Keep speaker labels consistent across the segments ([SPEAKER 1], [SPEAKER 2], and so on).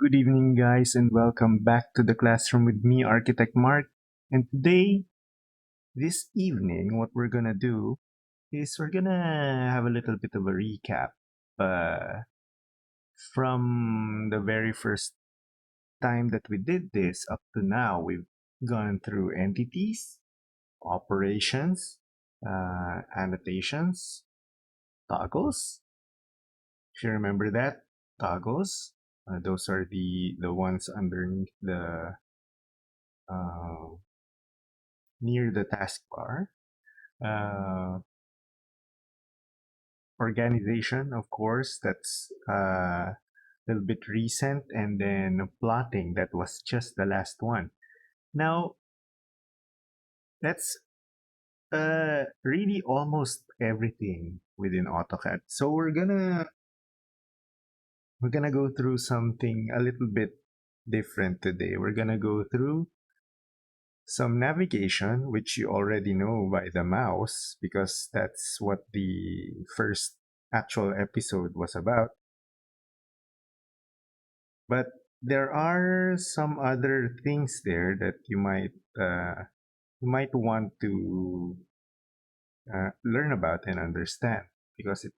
[SPEAKER 1] Good evening, guys, and welcome back to the classroom with me, Architect Mark. And today, this evening, what we're gonna do is we're gonna have a little bit of a recap uh, from the very first time that we did this up to now. We've gone through entities, operations, annotations, toggles. If you remember that, toggles. Those are the ones underneath the uh, near the taskbar. Uh, Organization, of course, that's a little bit recent, and then plotting, that was just the last one. Now, that's really almost everything within AutoCAD. So we're gonna go through something a little bit different today. We're gonna go through some navigation, which you already know by the mouse, because that's what the first actual episode was about. But there are some other things there that you might want to learn about and understand, because it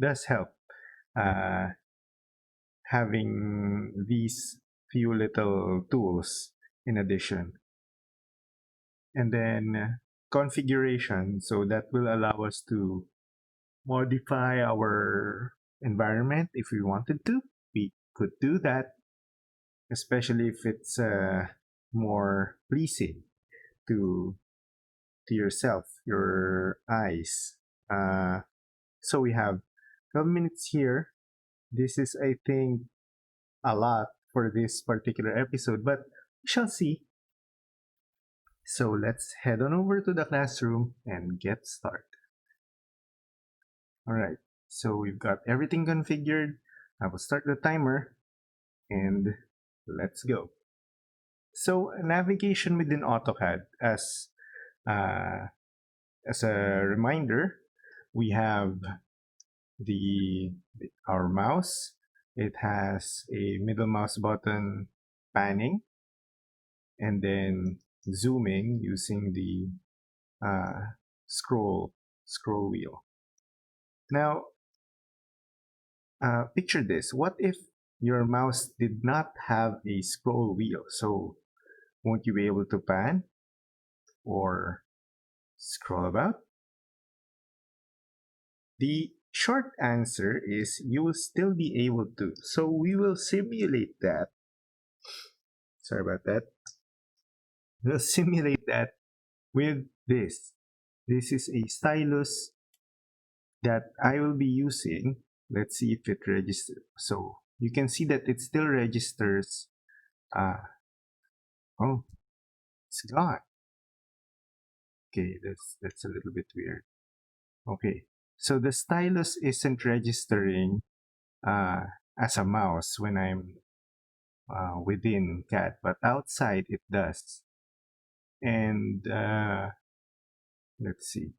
[SPEAKER 1] does help uh, having these few little tools in addition. And then configuration, so that will allow us to modify our environment if we wanted to. We could do that, especially if it's more pleasing to yourself, your eyes. Uh, so we have 12 minutes here. This is, I think, a lot for this particular episode, but we shall see. So let's head on over to the classroom and get started. All right, so we've got everything configured. I will start the timer and let's go. So navigation within AutoCAD, uh, as a reminder, we have the our mouse. It has a middle mouse button, panning, and then zooming using the uh, scroll wheel. Now, picture this. What if your mouse did not have a scroll wheel? So won't you be able to pan or scroll about? The short answer is you will still be able to. So we will simulate that. Sorry about that. We'll simulate that with this. This is a stylus that I will be using. Let's see if it registers. So you can see that it still registers. Uh, oh, it's gone. Okay, that's a little bit weird. Okay, so the stylus isn't registering uh, as a mouse when I'm within CAD, but outside it does. And let's see,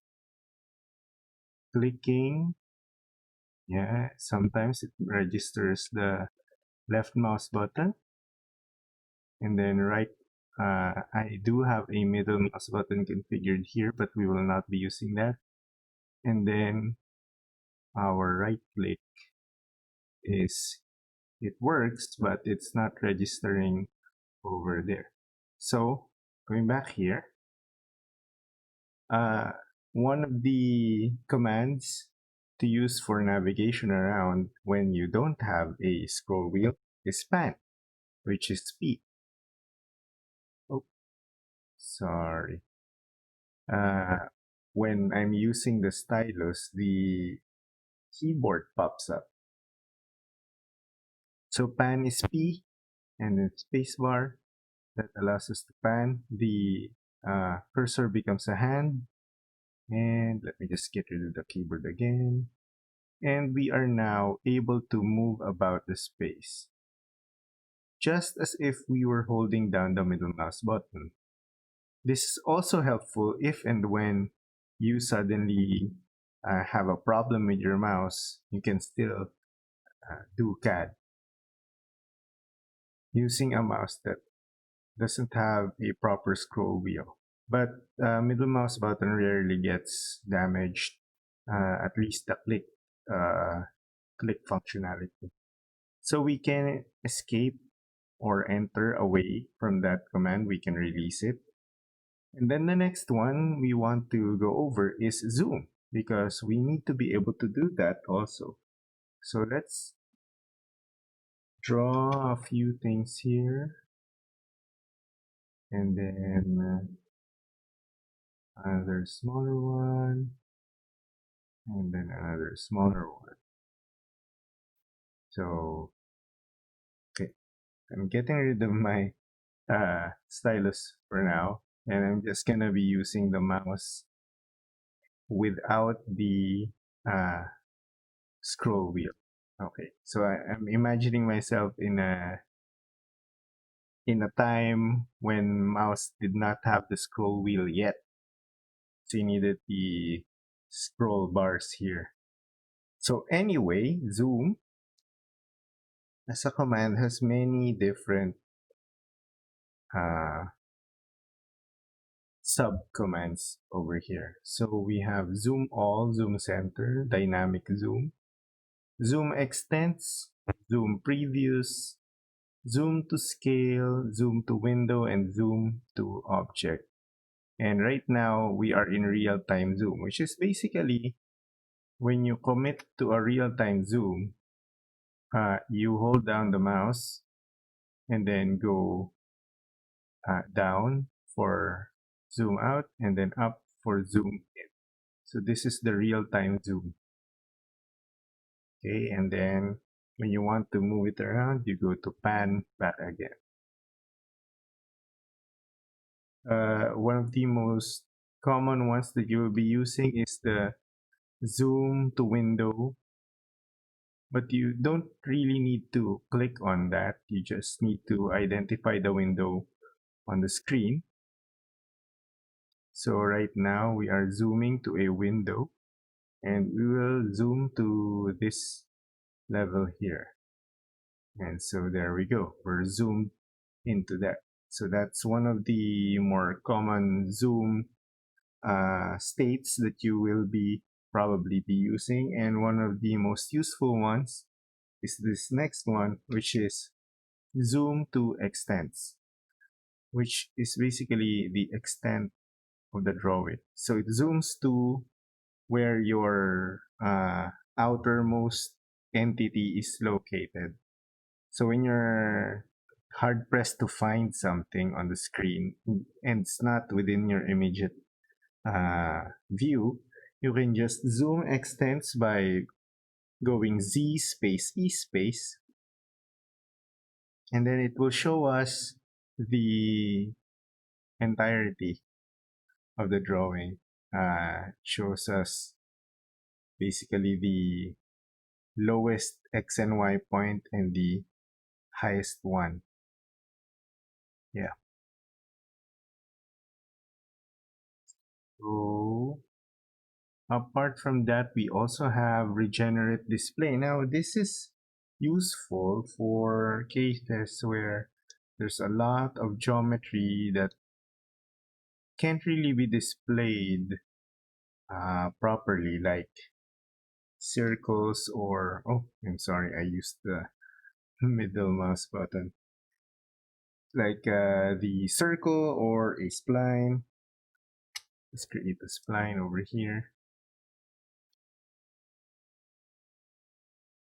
[SPEAKER 1] clicking, yeah, sometimes it registers the left mouse button, and then right. I do have a middle mouse button configured here, but we will not be using that. And then our right click is, it works, but it's not registering over there. So going back here, uh, one of the commands to use for navigation around when you don't have a scroll wheel is span, which is speed. Oh, sorry. Uh, when I'm using the stylus, the keyboard pops up. So pan is P, and then spacebar that allows us to pan. The cursor becomes a hand, and let me just get rid of the keyboard again. And we are now able to move about the space, just as if we were holding down the middle mouse button. This is also helpful if and when you suddenly have a problem with your mouse, you can still do CAD. using a mouse that doesn't have a proper scroll wheel. But middle mouse button rarely gets damaged, at least the uh, click functionality. So we can escape or enter away from that command. We can release it. And then the next one we want to go over is zoom because we need to be able to do that also. So let's draw a few things here and then another smaller one and then another smaller one. So, okay, I'm getting rid of my stylus for now and I'm just gonna be using the mouse without the uh, scroll wheel. Okay, so I'm imagining myself in a time when mouse did not have the scroll wheel yet. So you needed the scroll bars here. So anyway, zoom as a command has many different uh, sub commands over here. So we have zoom all, zoom center, dynamic zoom, zoom extents, zoom previews, zoom to scale, zoom to window, and zoom to object. And right now we are in real-time zoom, which is basically when you commit to a real-time zoom, you hold down the mouse and then go down for zoom out and then up for zoom in. So this is the real-time zoom. Okay, and then when you want to move it around, you go to pan back again. One of the most common ones that you will be using is the zoom to window, but you don't really need to click on that. You just need to identify the window on the screen. So right now we are zooming to a window and we will zoom to this level here. And so there we go. We're zoomed into that. So that's one of the more common zoom states that you will be probably be using. And one of the most useful ones is this next one, which is zoom to extents, which is basically the extent of the drawing. So it zooms to where your outermost entity is located. So when you're hard pressed to find something on the screen and it's not within your immediate view, you can just zoom extents by going Z space E space, and then it will show us the entirety of the drawing. Shows us basically the lowest X and Y point and the highest one. Yeah. So apart from that, we also have regenerate display. Now, this is useful for cases where there's a lot of geometry that can't really be displayed properly, like circles or, oh, I'm sorry, I used the middle mouse button, like the circle or a spline. Let's create a spline over here.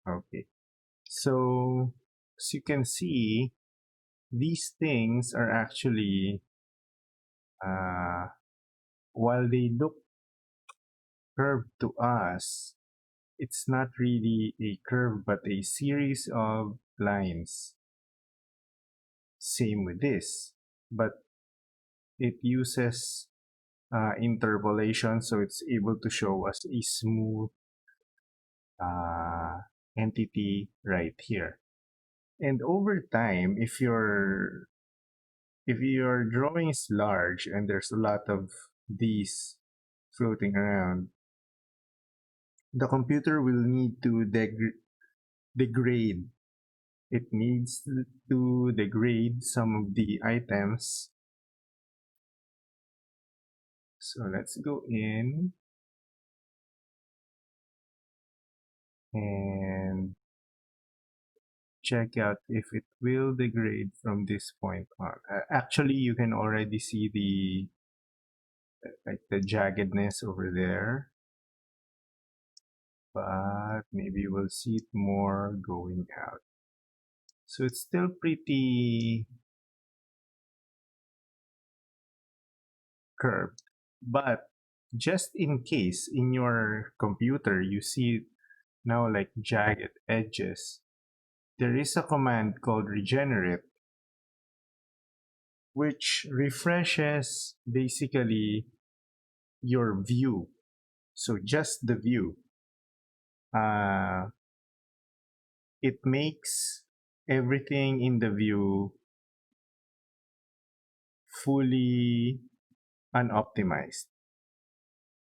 [SPEAKER 1] Okay, so as you can see, these things are actually, uh, while they look curved to us, it's not really a curve but a series of lines. Same with this, but it uses interpolation, so it's able to show us a smooth uh, entity right here. And over time, if your drawing is large and there's a lot of these floating around, the computer will need to degrade it needs to degrade some of the items. So let's go in and check out if it will degrade from this point on. Actually, you can already see the jaggedness over there, but maybe we'll see it more going out. So it's still pretty curved, but just in case in your computer you see now like jagged edges, there is a command called regenerate, which refreshes basically your view. So just the view. Uh, it makes everything in the view fully unoptimized.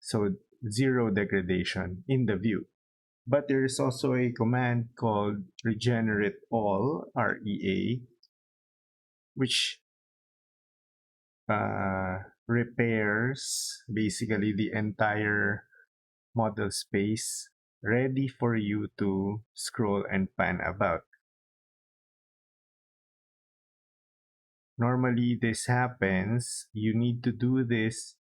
[SPEAKER 1] So zero degradation in the view. But there is also a command called regenerate all, REA, which repairs basically the entire model space ready for you to scroll and pan about. Normally this happens, you need to do this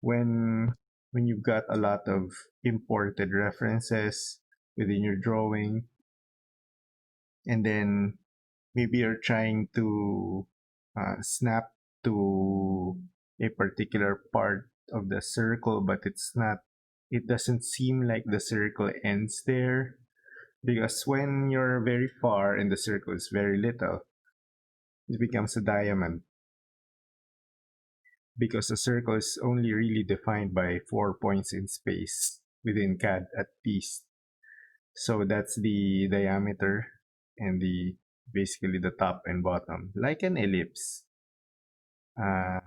[SPEAKER 1] when you've got a lot of imported references within your drawing, and then maybe you're trying to snap to a particular part of the circle, but it doesn't seem like the circle ends there, because when you're very far and the circle is very little, it becomes a diamond, because a circle is only really defined by 4 points in space within CAD at least. So that's the diameter and the basically the top and bottom, like an ellipse. Uh,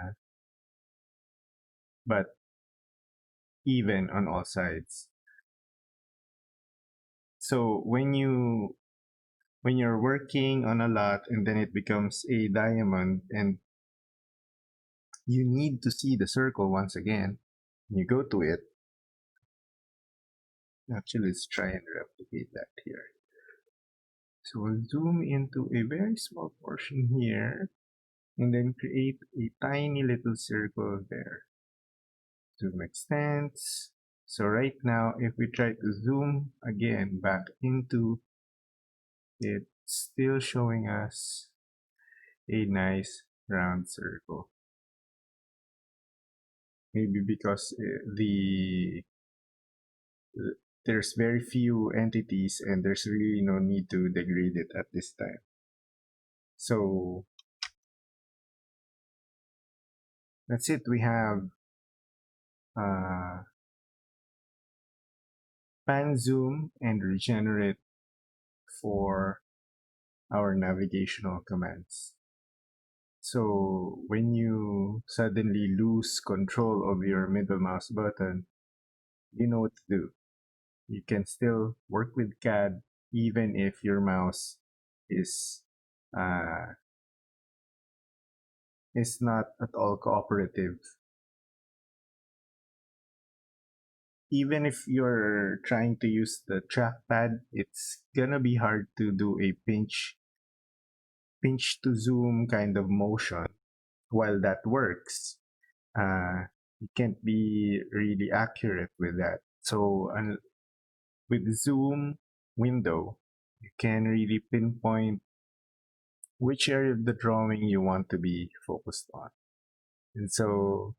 [SPEAKER 1] but even on all sides. So when you're working on a lot and then it becomes a diamond and you need to see the circle once again, you go to it. Actually, let's try and replicate that here. So we'll zoom into a very small portion here and then create a tiny little circle there. Zoom extends. So right now, if we try to zoom again back into it, still showing us a nice round circle. Maybe because there's very few entities and there's really no need to degrade it at this time. So that's it. We have uh, pan, zoom, and regenerate for our navigational commands. So when you suddenly lose control of your middle mouse button, you know what to do. You can still work with CAD even if your mouse is uh, is not at all cooperative. Even if you're trying to use the trackpad, it's gonna be hard to do a pinch to zoom kind of motion. While that works, you can't be really accurate with that. So with zoom window, you can really pinpoint which area of the drawing you want to be focused on. And so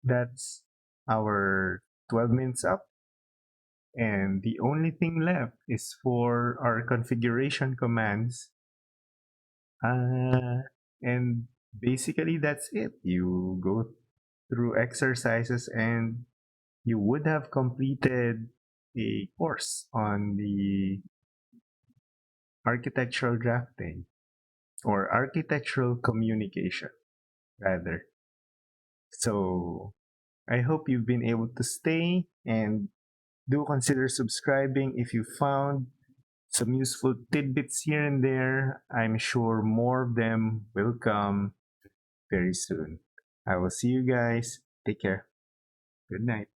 [SPEAKER 1] that's our 12 minutes up. And the only thing left is for our configuration commands. And basically that's it. You go through exercises and you would have completed a course on the architectural drafting or architectural communication rather. So I hope you've been able to stay, and do consider subscribing if you found some useful tidbits here and there. I'm sure more of them will come very soon. I will see you guys. Take care. Good night.